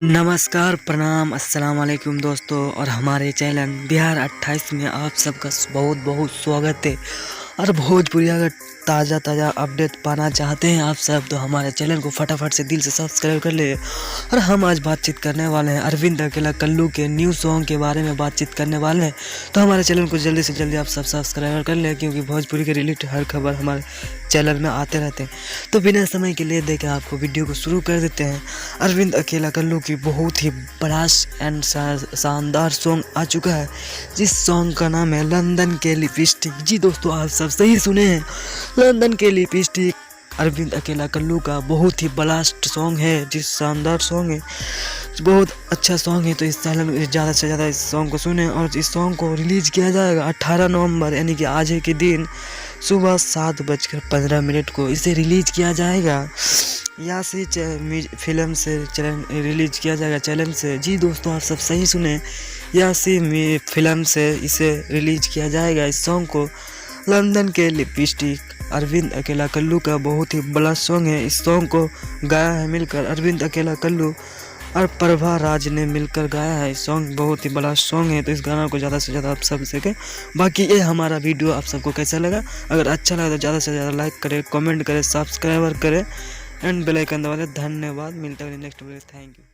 नमस्कार, प्रणाम, अस्सलाम वालेकुम दोस्तों। और हमारे चैनल बिहार 28 में आप सबका बहुत बहुत स्वागत है। और भोजपुरी अगर ताज़ा अपडेट पाना चाहते हैं आप सब, तो हमारे चैनल को फटाफट से दिल से सब्सक्राइब कर ले। और हम आज बातचीत करने वाले हैं अरविंद अकेला कल्लू के न्यू सॉन्ग के बारे में बातचीत करने वाले हैं। तो हमारे चैनल को जल्दी से जल्दी आप सब सब्सक्राइब कर लें, क्योंकि भोजपुरी के रिलेटेड हर खबर हमारे चैनल में आते रहते हैं। तो बिना समय के लिए देखें आपको वीडियो को शुरू कर देते हैं। अरविंद अकेला कल्लू की बहुत ही बड़ा एंड शानदार सॉन्ग आ चुका है, जिस सॉन्ग का नाम है लंदन के लिपस्टिक। जी दोस्तों, आप सब सही सुने हैं, लंदन के लिपस्टिक अरविंद अकेला कल्लू का बहुत ही ब्लास्ट सॉन्ग है, जिस शानदार सॉन्ग है, बहुत अच्छा सॉन्ग है। तो इस चैनल में ज़्यादा से ज़्यादा इस सॉन्ग को सुने। और इस सॉन्ग को रिलीज़ किया जाएगा 18 नवंबर, यानी कि आज के दिन सुबह 7:15 को इसे रिलीज़ किया जाएगा। यहाँ से फिल्म से रिलीज़ किया जाएगा, चैनल से। जी दोस्तों, आप सब सही सुने, यहाँ से फिल्म से इसे रिलीज़ किया जाएगा इस सॉन्ग को। लंदन के लिपस्टिक अरविंद अकेला कल्लू का बहुत ही बड़ा सॉन्ग है। इस सॉन्ग को गाया है मिलकर अरविंद अकेला कल्लू और प्रभा राज ने मिलकर गाया है। इस सॉन्ग बहुत ही बड़ा सॉन्ग है, तो इस गाना को ज़्यादा से ज़्यादा आप सब सकें। बाकी ये हमारा वीडियो आप सबको कैसा लगा, अगर अच्छा लगा तो ज़्यादा से ज़्यादा लाइक करें, कमेंट करें, सब्सक्राइबर करें एंड बेल आइकन दबा दें। धन्यवाद, मिलते हैं नेक्स्ट वीडियो। Thank you.